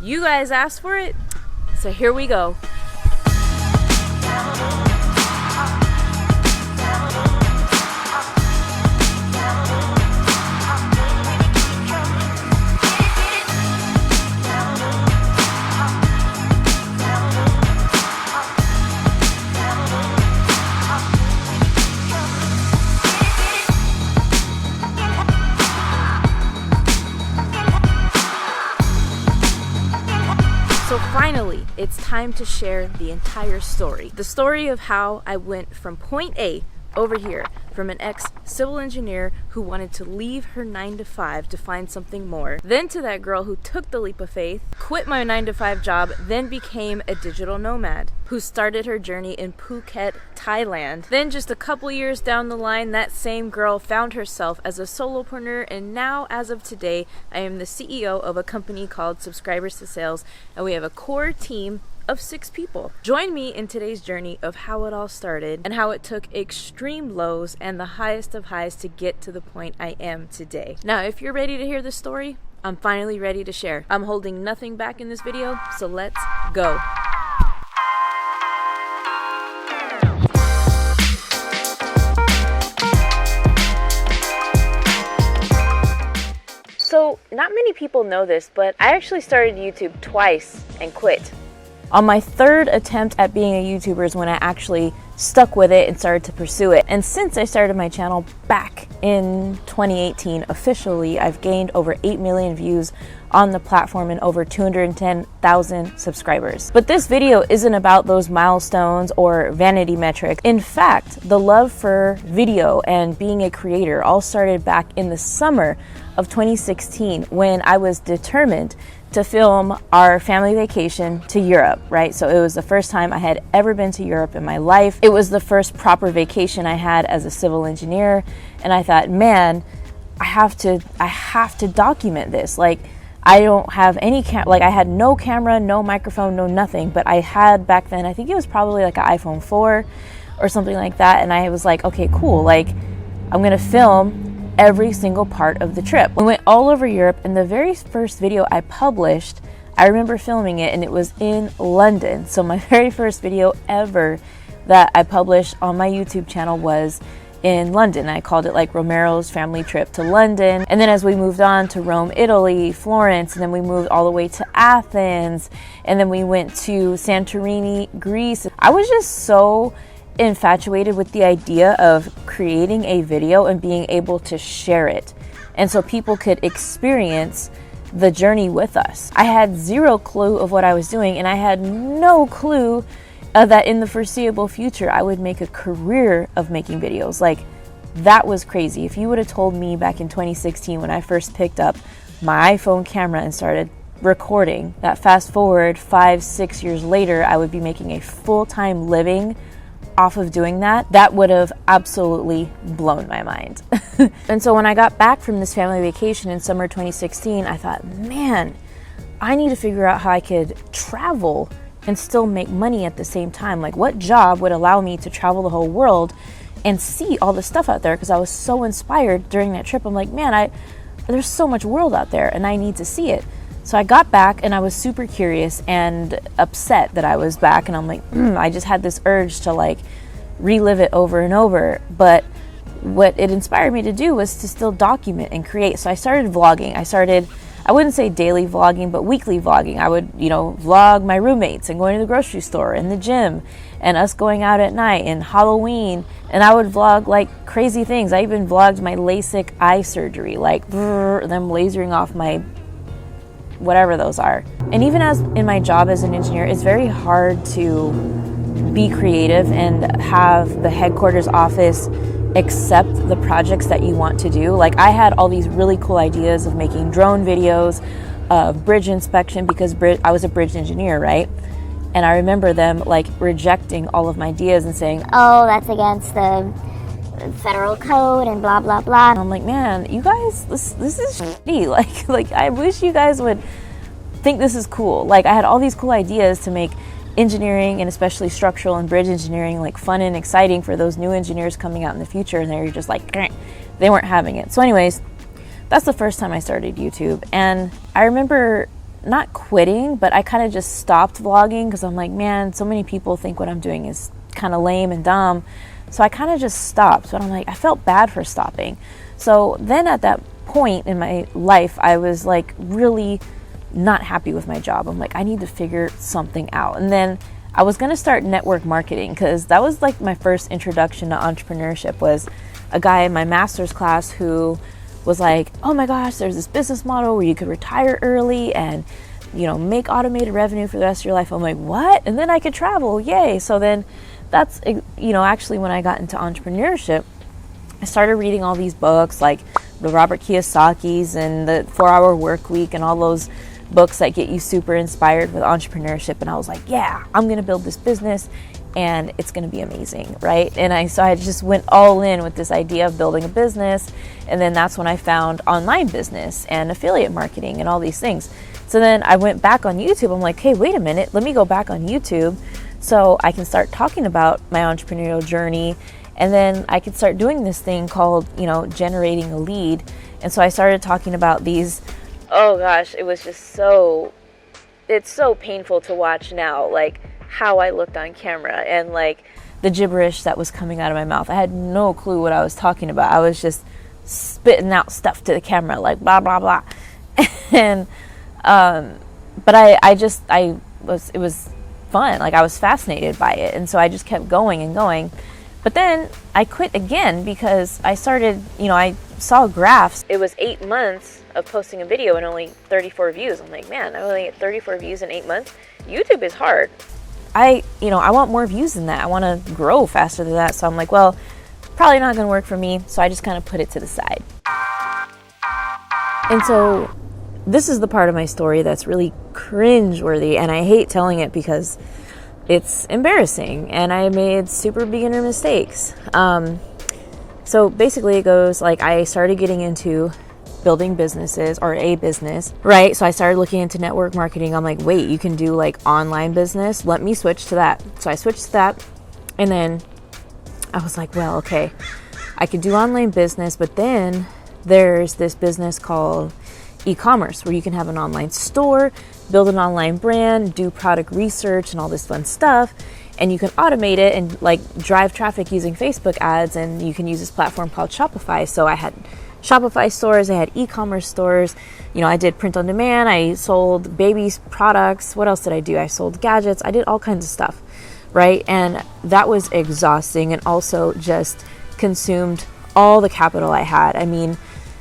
You guys asked for it, so here we go. So finally, it's time to share the entire story. The story of how I went from point A over here, from an ex-civil engineer who wanted to leave her 9-to-5 to find something more, then to that girl who took the leap of faith, quit my 9-to-5 job, then became a digital nomad, who started her journey in Phuket, Thailand. Then just a couple years down the line, that same girl found herself as a solopreneur, and now, as of today, I am the CEO of a company called Subscribers to Sales, and we have a core team of 6 people. Join me in today's journey of how it all started and how it took extreme lows and the highest of highs to get to the point I am today. Now, if you're ready to hear the story, I'm finally ready to share. I'm holding nothing back in this video, so let's go. So, not many people know this, but I actually started YouTube twice and quit. On my 3rd attempt at being a YouTuber is when I actually stuck with it and started to pursue it. And since I started my channel back in 2018, officially, I've gained over 8 million views on the platform and over 210,000 subscribers. But this video isn't about those milestones or vanity metrics. In fact, the love for video and being a creator all started back in the summer of 2016 when I was determined to film our family vacation to Europe, right? So it was the first time I had ever been to Europe in my life. It was the first proper vacation I had as a civil engineer. And I thought, man, I have to document this. Like, I don't have any I had no camera, no microphone, no nothing, but I had back then, I think it was probably like an iPhone 4 or something like that. And I was like, okay, cool. Like, I'm gonna film every single part of the trip. We went all over Europe, and the very first video I published, I remember filming it, and it was in London. So my very first video ever that I published on my YouTube channel was in London. I called it like Romero's family trip to London. And then as we moved on to Rome, Italy, Florence, and then we moved all the way to Athens, and then we went to Santorini, Greece. I was just so infatuated with the idea of creating a video and being able to share it, and so people could experience the journey with us. I had zero clue of what I was doing, and I had no clue that in the foreseeable future I would make a career of making videos. Like, that was crazy. If you would have told me back in 2016 when I first picked up my iPhone camera and started recording, that fast forward 5-6 years later I would be making a full-time living off of doing that, that would have absolutely blown my mind. And so when I got back from this family vacation in summer 2016, I thought, man, I need to figure out how I could travel and still make money at the same time. Like, what job would allow me to travel the whole world and see all the stuff out there? Because I was so inspired during that trip. I'm like, man, there's so much world out there and I need to see it. So I got back and I was super curious and upset that I was back, and I'm like, I just had this urge to like relive it over and over. But what it inspired me to do was to still document and create. So I started vlogging. I wouldn't say daily vlogging, but weekly vlogging. I would, vlog my roommates and going to the grocery store and the gym and us going out at night and Halloween. And I would vlog like crazy things. I even vlogged my LASIK eye surgery, like them lasering off my whatever those are. And even as in my job as an engineer, it's very hard to be creative and have the headquarters office accept the projects that you want to do. Like, I had all these really cool ideas of making drone videos, of bridge inspection, because I was a bridge engineer, right? And I remember them like rejecting all of my ideas and saying, oh, that's against the federal code and blah blah blah. And I'm like, man, you guys, this is shitty. Like I wish you guys would think this is cool. Like, I had all these cool ideas to make engineering, and especially structural and bridge engineering, like fun and exciting for those new engineers coming out in the future, and they're just like, they weren't having it. So anyways, that's the first time I started YouTube. And I remember not quitting, but I kind of just stopped vlogging because I'm like, man, so many people think what I'm doing is kind of lame and dumb. So I kind of just stopped, but I'm like, I felt bad for stopping. So then at that point in my life, I was like really not happy with my job. I'm like, I need to figure something out. And then I was going to start network marketing because that was like my first introduction to entrepreneurship. Was a guy in my master's class who was like, oh my gosh, there's this business model where you could retire early and, you know, make automated revenue for the rest of your life. I'm like, what? And then I could travel. Yay. So then that's, you know, actually when I got into entrepreneurship, I started reading all these books like the Robert Kiyosaki's and the 4-Hour Work Week and all those books that get you super inspired with entrepreneurship. And I was like, yeah, I'm going to build this business and it's going to be amazing, right? And I just went all in with this idea of building a business. And then that's when I found online business and affiliate marketing and all these things. So then I went back on YouTube. I'm like, hey, wait a minute, let me go back on YouTube so I can start talking about my entrepreneurial journey. And then I could start doing this thing called, you know, generating a lead. And so I started talking about these. Oh gosh, it was just it's so painful to watch now, like how I looked on camera and like the gibberish that was coming out of my mouth. I had no clue what I was talking about. I was just spitting out stuff to the camera, like blah, blah, blah. And, but it was fun. Like I was fascinated by it. And so I just kept going and going. But then I quit again because I started, you know, I saw graphs. It was 8 months of posting a video and only 34 views. I'm like, man, I only get 34 views in 8 months. YouTube is hard. I want more views than that. I want to grow faster than that. So I'm like, well, probably not going to work for me. So I just kind of put it to the side. And so this is the part of my story that's really cringeworthy. And I hate telling it because it's embarrassing and I made super beginner mistakes. So basically it goes like I started getting into building businesses or a business, right? So I started looking into network marketing. I'm like, wait, you can do like online business. Let me switch to that. So I switched to that. And then I was like, well, okay, I could do online business, but then there's this business called e-commerce where you can have an online store, build an online brand, do product research and all this fun stuff. And you can automate it and like drive traffic using Facebook ads. And you can use this platform called Shopify. So I had Shopify stores, I had e-commerce stores. You know, I did print on demand. I sold babies products. What else did I do? I sold gadgets. I did all kinds of stuff, right? And that was exhausting and also just consumed all the capital I had. I mean,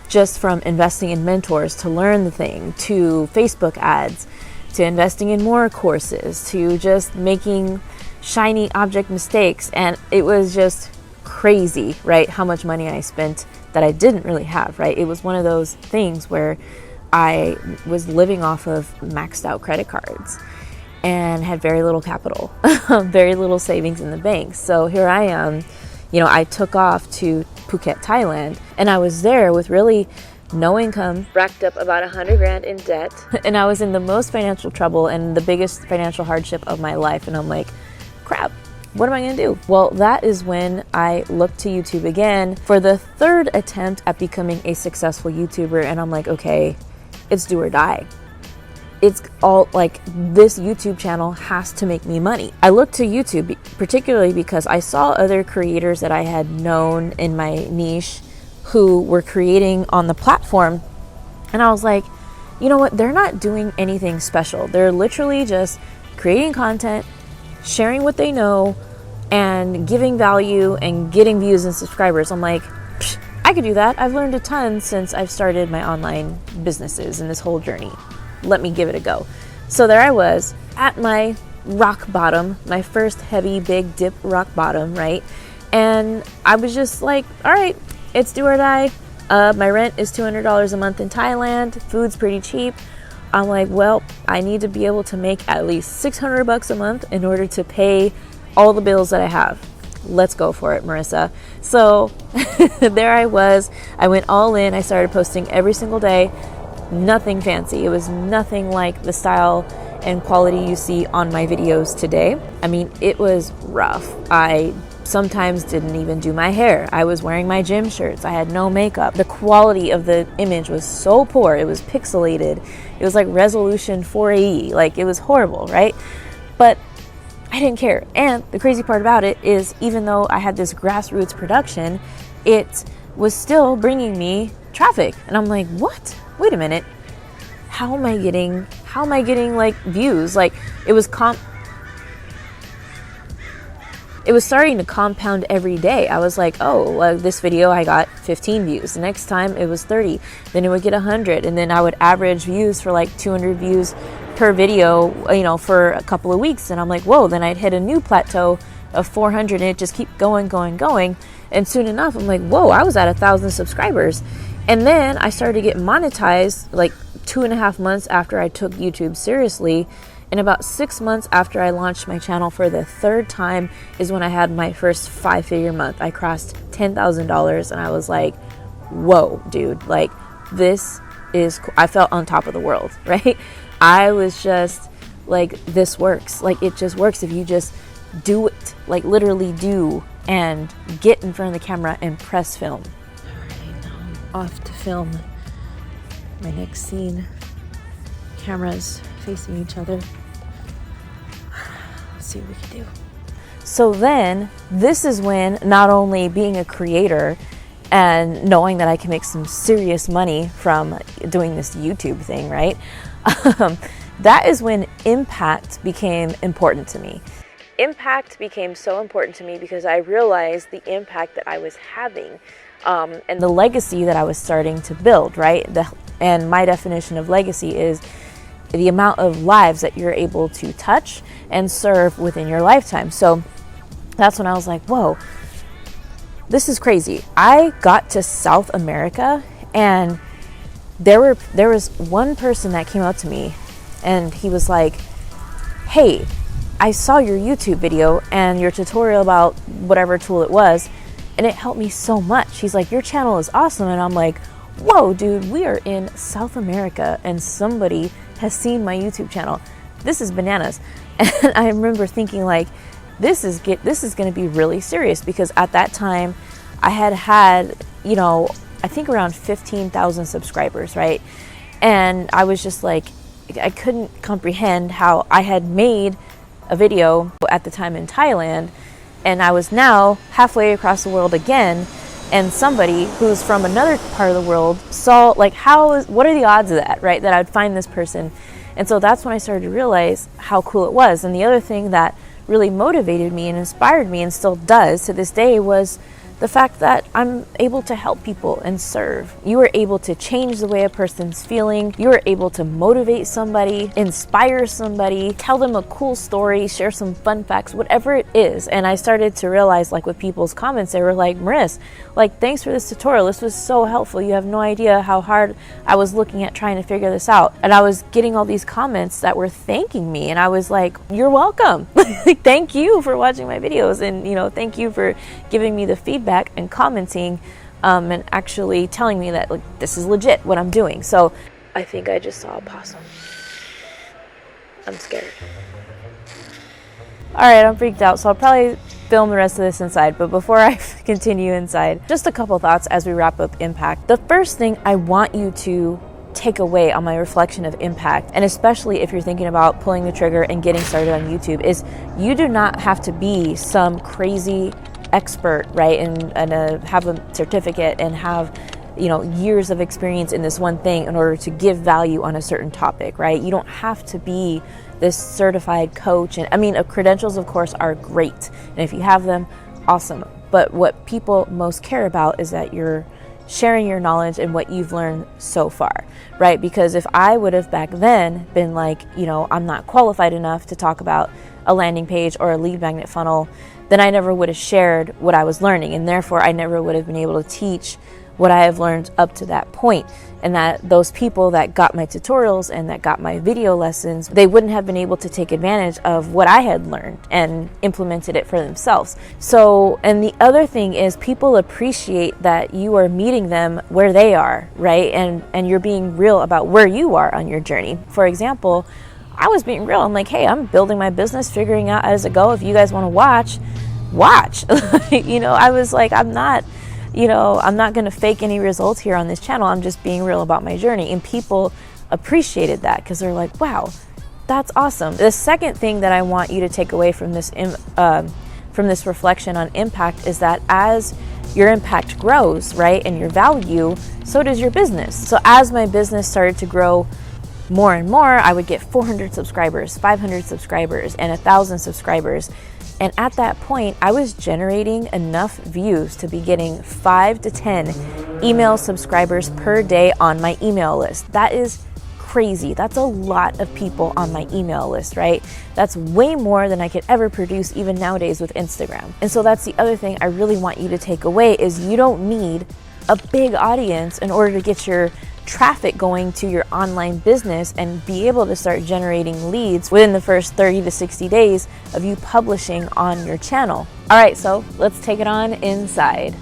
just from investing in mentors to learn the thing, to Facebook ads, to investing in more courses, to just making shiny object mistakes. And it was just crazy, right? How much money I spent that I didn't really have, right? It was one of those things where I was living off of maxed out credit cards and had very little capital, very little savings in the bank. So here I am, you know, I took off to Phuket, Thailand, and I was there with really no income, racked up about 100 grand in debt. And I was in the most financial trouble and the biggest financial hardship of my life. And I'm like, crap, what am I gonna do? Well, that is when I looked to YouTube again for the third attempt at becoming a successful YouTuber. And I'm like, okay, it's do or die. It's all like, this YouTube channel has to make me money. I looked to YouTube particularly because I saw other creators that I had known in my niche who were creating on the platform. And I was like, you know what? They're not doing anything special. They're literally just creating content, sharing what they know, and giving value and getting views and subscribers. I'm like, I could do that. I've learned a ton since I've started my online businesses and this whole journey. Let me give it a go. So there I was at my rock bottom, my first heavy, big dip rock bottom, right? And I was just like, all right, it's do or die. My rent is $200 a month in Thailand. Food's pretty cheap. I'm like, well, I need to be able to make at least $600 a month in order to pay all the bills that I have. Let's go for it, Marissa. So there I was. I went all in. I started posting every single day. Nothing fancy. It was nothing like the style and quality you see on my videos today. I mean, it was rough. I sometimes didn't even do my hair. I was wearing my gym shirts. I had no makeup. The quality of the image was so poor. It was pixelated. It was like resolution 480. Like, it was horrible, right? But I didn't care. And the crazy part about it is, even though I had this grassroots production, it was still bringing me traffic. And I'm like, what? Wait a minute. How am I getting like views? Like, it was starting to compound every day. I was like, oh, well, this video I got 15 views. The next time it was 30. Then it would get 100. And then I would average views for like 200 views per video, for a couple of weeks. And I'm like, whoa, then I'd hit a new plateau of 400 and it just keep going. And soon enough, I'm like, whoa, I was at 1,000 subscribers. And then I started to get monetized like 2.5 months after I took YouTube seriously. And about 6 months after I launched my channel for the third time is when I had my first 5-figure month. I crossed $10,000 and I was like, whoa, dude, like, this is cool. I felt on top of the world, right? I was just like, this works. Like, it just works if you just do it, like literally do, and get in front of the camera and press film. All right, now I'm off to film my next scene. Cameras facing each other. Let's see what we can do. So then, this is when not only being a creator and knowing that I can make some serious money from doing this YouTube thing, right? That is when impact became important to me. Impact became so important to me because I realized the impact that I was having, and the legacy that I was starting to build, right? And my definition of legacy is the amount of lives that you're able to touch and serve within your lifetime. So that's when I was like, whoa, this is crazy. I got to South America and there was one person that came up to me and he was like, hey, I saw your YouTube video and your tutorial about whatever tool it was, and it helped me so much. He's like, your channel is awesome. And I'm like, whoa, dude, we are in South America and somebody has seen my YouTube channel. This is bananas. And I remember thinking, like, this is going to be really serious, because at that time I had, I think around 15,000 subscribers, right? And I was just like, I couldn't comprehend how I had made a video at the time in Thailand, and I was now halfway across the world again, and somebody who's from another part of the world saw, like, what are the odds of that, right? That I would find this person. And so that's when I started to realize how cool it was. And the other thing that really motivated me and inspired me, and still does to this day, was the fact that I'm able to help people and serve. You are able to change the way a person's feeling. You are able to motivate somebody, inspire somebody, tell them a cool story, share some fun facts, whatever it is. And I started to realize, like, with people's comments, they were like, Marissa, like, thanks for this tutorial. This was so helpful. You have no idea how hard I was looking at trying to figure this out. And I was getting all these comments that were thanking me. And I was like, you're welcome. Thank you for watching my videos. And, thank you for giving me the feedback and commenting, and actually telling me that, like, this is legit what I'm doing. So I think I just saw a possum. I'm scared. All right, I'm freaked out, so I'll probably film the rest of this inside. But before I continue inside, just a couple thoughts as we wrap up impact. The first thing I want you to take away on my reflection of impact, and especially if you're thinking about pulling the trigger and getting started on YouTube, is you do not have to be some crazy expert, right? And have a certificate and have, years of experience in this one thing in order to give value on a certain topic, right? You don't have to be this certified coach. And I mean, credentials, of course, are great. And if you have them, awesome. But what people most care about is that you're sharing your knowledge and what you've learned so far, right? Because if I would have back then been like, I'm not qualified enough to talk about a landing page or a lead magnet funnel, then I never would have shared what I was learning, and therefore I never would have been able to teach what I have learned up to that point. And that those people that got my tutorials and that got my video lessons, they wouldn't have been able to take advantage of what I had learned and implemented it for themselves. So, and the other thing is, people appreciate that you are meeting them where they are, right? And you're being real about where you are on your journey. For example, I was being real. I'm like, hey, I'm building my business, figuring out as I go. If you guys want to watch, watch. You know, I was like, I'm not going to fake any results here on this channel. I'm just being real about my journey. And people appreciated that because they're like, wow, that's awesome. The second thing that I want you to take away from this reflection on impact is that as your impact grows, right, and your value, so does your business. So as my business started to grow more and more, I would get 400 subscribers, 500 subscribers, and 1,000 subscribers. And at that point, I was generating enough views to be getting 5 to 10 email subscribers per day on my email list. That is crazy. That's a lot of people on my email list, right? That's way more than I could ever produce even nowadays with Instagram. And so that's the other thing I really want you to take away is you don't need a big audience in order to get your traffic going to your online business and be able to start generating leads within the first 30 to 60 days of you publishing on your channel. All right, so let's take it on inside.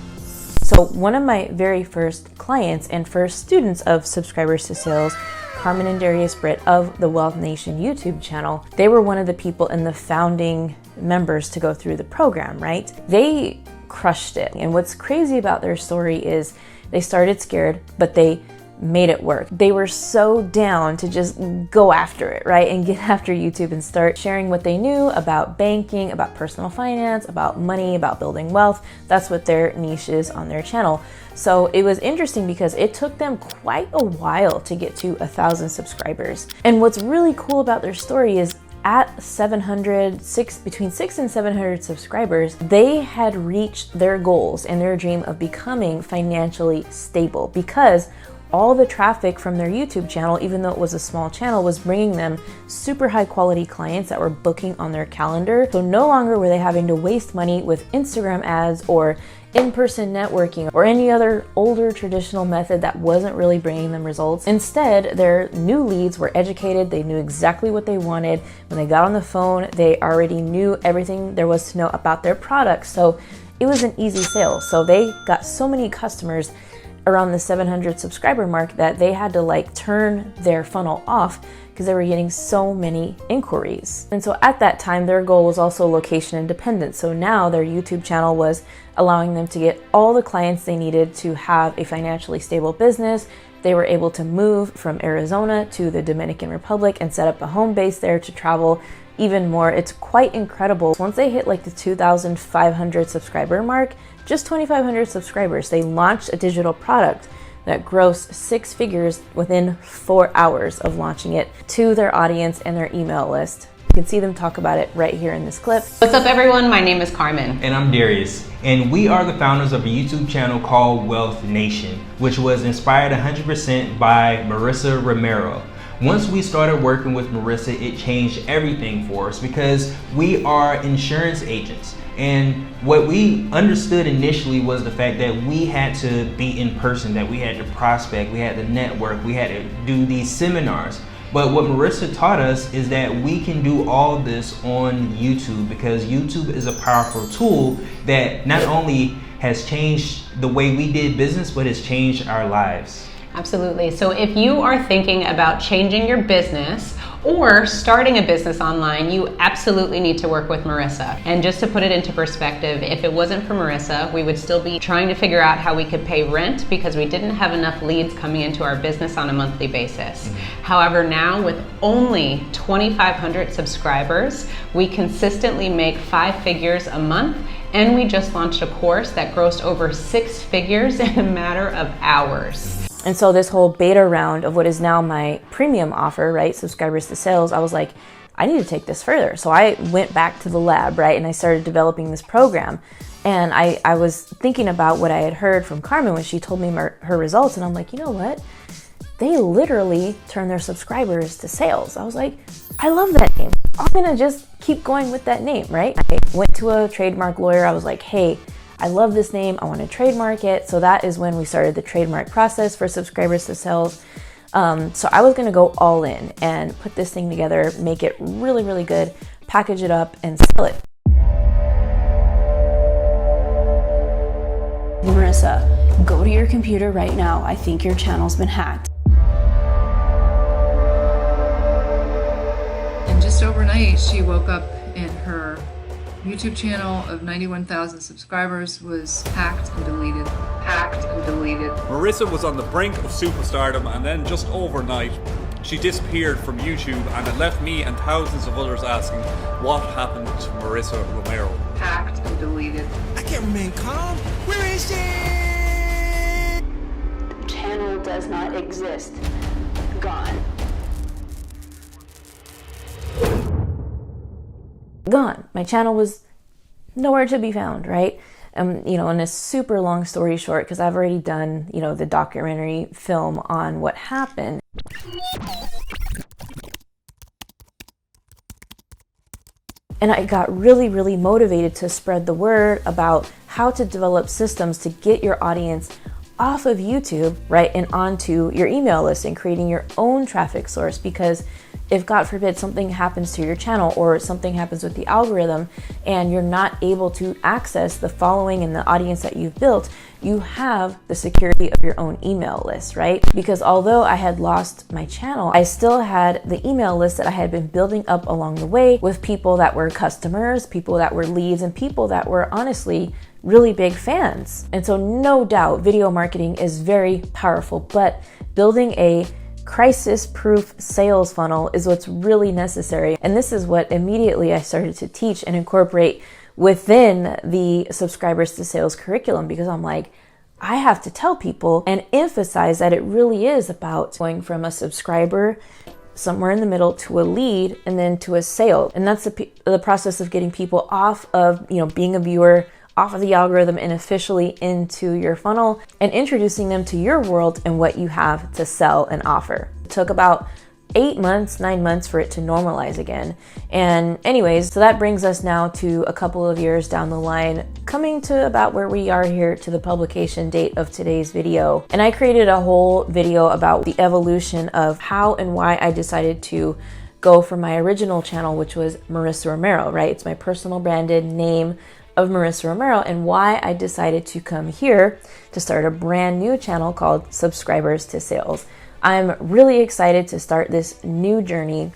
So one of my very first clients and first students of Subscribers to Sales, Carmen and Darius Britt of the Wealth Nation YouTube channel, they were one of the people in the founding members to go through the program, right? They crushed it. And what's crazy about their story is they started scared, but they made it work. They were so down to just go after it, right? And get after YouTube and start sharing what they knew about banking, about personal finance, about money, about building wealth. That's what their niche is on their channel. So it was interesting because it took them quite a while to get to 1,000 subscribers. And what's really cool about their story is at between 600 and 700 subscribers, they had reached their goals and their dream of becoming financially stable because all the traffic from their YouTube channel, even though it was a small channel, was bringing them super high quality clients that were booking on their calendar. So no longer were they having to waste money with Instagram ads or in-person networking or any other older traditional method that wasn't really bringing them results. Instead, their new leads were educated. They knew exactly what they wanted. When they got on the phone, they already knew everything there was to know about their products. So it was an easy sale. So they got so many customers around the 700 subscriber mark that they had to like turn their funnel off because they were getting so many inquiries. And so at that time, their goal was also location independent. So now their YouTube channel was allowing them to get all the clients they needed to have a financially stable business. They were able to move from Arizona to the Dominican Republic and set up a home base there to travel even more. It's quite incredible. Once they hit like the 2,500 subscriber mark, just 2,500 subscribers, they launched a digital product that grossed 6 figures within 4 hours of launching it to their audience and their email list. You can see them talk about it right here in this clip. What's up everyone, my name is Carmen. And I'm Darius. And we are the founders of a YouTube channel called Wealth Nation, which was inspired 100% by Marissa Romero. Once we started working with Marissa, it changed everything for us because we are insurance agents. And what we understood initially was the fact that we had to be in person, that we had to prospect, we had to network, we had to do these seminars. But what Marissa taught us is that we can do all this on YouTube because YouTube is a powerful tool that not only has changed the way we did business, but has changed our lives. Absolutely. So if you are thinking about changing your business or starting a business online, you absolutely need to work with Marissa. And just to put it into perspective, if it wasn't for Marissa, we would still be trying to figure out how we could pay rent because we didn't have enough leads coming into our business on a monthly basis. However, now with only 2,500 subscribers, we consistently make 5 figures a month. And we just launched a course that grossed over 6 figures in a matter of hours. And so this whole beta round of what is now my premium offer, right, Subscribers to Sales, I was like, I need to take this further. So I went back to the lab, right, and I started developing this program. And I was thinking about what I had heard from Carmen when she told me her results. And I'm like, you know what? They literally turn their subscribers to sales. I was like, I love that name. I'm gonna just keep going with that name, right? I went to a trademark lawyer. I was like, hey, I love this name, I want to trademark it. So that is when we started the trademark process for Subscribers to Sales. So I was going to go all in and put this thing together, make it really, really good, package it up and sell it. Marissa, go to your computer right now. I think your channel's been hacked. And just overnight, she woke up and her YouTube channel of 91,000 subscribers was hacked and deleted. Hacked and deleted. Marissa was on the brink of superstardom, and then just overnight, she disappeared from YouTube, and it left me and thousands of others asking what happened to Marissa Romero. Hacked and deleted. I can't remain calm. Where is she? Channel does not exist. Gone. Gone. My channel was nowhere to be found, right? You know, in a super long story short, because I've already done, you know, the documentary film on what happened. And I got really, really motivated to spread the word about how to develop systems to get your audience off of YouTube, right, and onto your email list and creating your own traffic source. Because if, God forbid, something happens to your channel or something happens with the algorithm and you're not able to access the following and the audience that you've built, you have the security of your own email list, right? Because although I had lost my channel, I still had the email list that I had been building up along the way with people that were customers, people that were leads, and people that were honestly really big fans. And so no doubt video marketing is very powerful, but building a crisis-proof sales funnel is what's really necessary. And this is what immediately I started to teach and incorporate within the subscribers to sales curriculum, because I'm like, I have to tell people and emphasize that it really is about going from a subscriber somewhere in the middle to a lead and then to a sale. And that's the process of getting people off of, you know, being a viewer, off of the algorithm and officially into your funnel and introducing them to your world and what you have to sell and offer. It took about 8 months, 9 months for it to normalize again. And anyways, so that brings us now to a couple of years down the line, coming to about where we are here to the publication date of today's video. And I created a whole video about the evolution of how and why I decided to go from my original channel, which was Marissa Romero, right? It's my personal branded name of Marissa Romero, and why I decided to come here to start a brand new channel called Subscribers to Sales. I'm really excited to start this new journey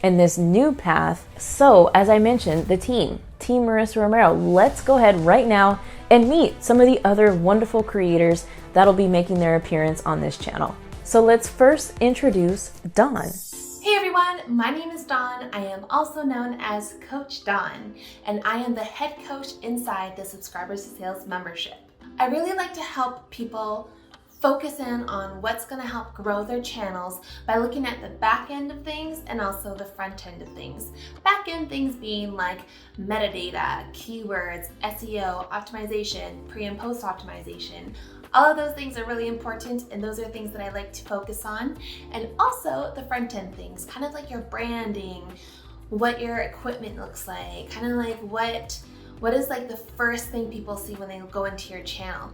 and this new path. So as I mentioned, the Team Marissa Romero, let's go ahead right now and meet some of the other wonderful creators that'll be making their appearance on this channel. So let's first introduce Dawn. Hey everyone, my name is Dawn. I am also known as Coach Dawn, and I am the head coach inside the Subscribers to Sales membership. I really like to help people focus in on what's going to help grow their channels by looking at the back end of things and also the front end of things. Back end things being like metadata, keywords, SEO, optimization, pre and post optimization. All of those things are really important, and those are things that I like to focus on. And also the front end things, kind of like your branding, what your equipment looks like, kind of like what is like the first thing people see when they go into your channel.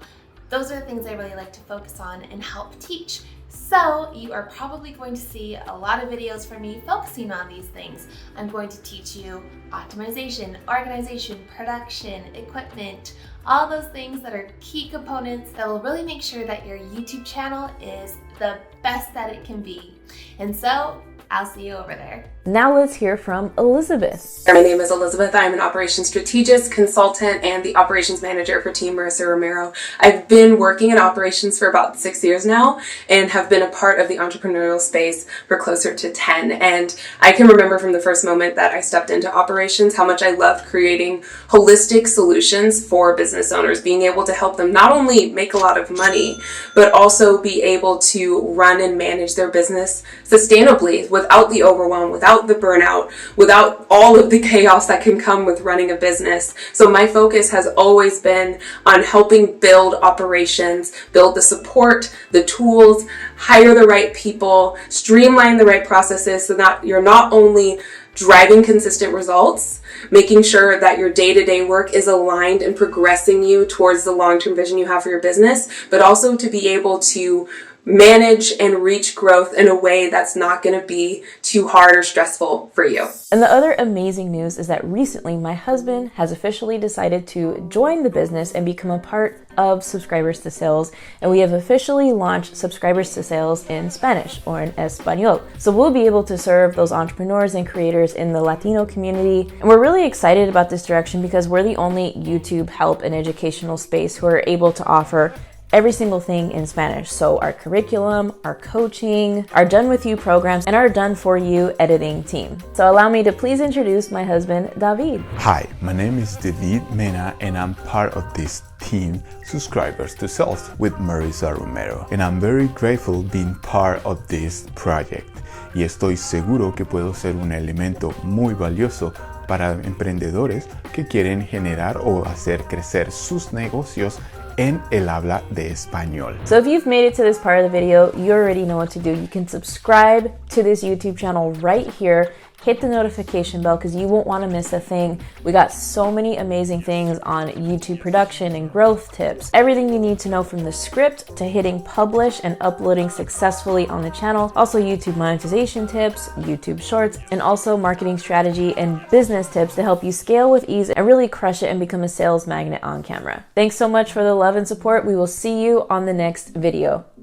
Those are the things I really like to focus on and help teach. So you are probably going to see a lot of videos from me focusing on these things. I'm going to teach you optimization, organization, production, equipment, all those things that are key components that will really make sure that your YouTube channel is the best that it can be. And so I'll see you over there. Now let's hear from Elizabeth. My name is Elizabeth. I'm an operations strategist, consultant, and the operations manager for Team Marissa Romero. I've been working in operations for about 6 years now and have been a part of the entrepreneurial space for closer to 10. And I can remember from the first moment that I stepped into operations how much I loved creating holistic solutions for business owners, being able to help them not only make a lot of money, but also be able to run and manage their business sustainably without the overwhelm, without the burnout, without all of the chaos that can come with running a business. So my focus has always been on helping build operations, build the support, the tools, hire the right people, streamline the right processes so that you're not only driving consistent results, making sure that your day-to-day work is aligned and progressing you towards the long-term vision you have for your business, but also to be able to manage and reach growth in a way that's not going to be too hard or stressful for you. And the other amazing news is that recently my husband has officially decided to join the business and become a part of Subscribers to Sales, and we have officially launched Subscribers to Sales in Spanish, or in Español. So we'll be able to serve those entrepreneurs and creators in the Latino community, and we're really excited about this direction because we're the only YouTube help and educational space who are able to offer every single thing in Spanish. So our curriculum, our coaching, our done with you programs, and our done for you editing team. So allow me to please introduce my husband, David. Hi, my name is David Mena and I'm part of this team, Subscribers to Sales with Marissa Romero. And I'm very grateful being part of this project. Y estoy seguro que puedo ser un elemento muy valioso para emprendedores que quieren generar o hacer crecer sus negocios en el habla de español. So if you've made it to this part of the video, you already know what to do. You can subscribe to this YouTube channel right here. Hit the notification bell because you won't want to miss a thing. We got so many amazing things on YouTube production and growth tips. Everything you need to know from the script to hitting publish and uploading successfully on the channel. Also YouTube monetization tips, YouTube shorts, and also marketing strategy and business tips to help you scale with ease and really crush it and become a sales magnet on camera. Thanks so much for the love and support. We will see you on the next video.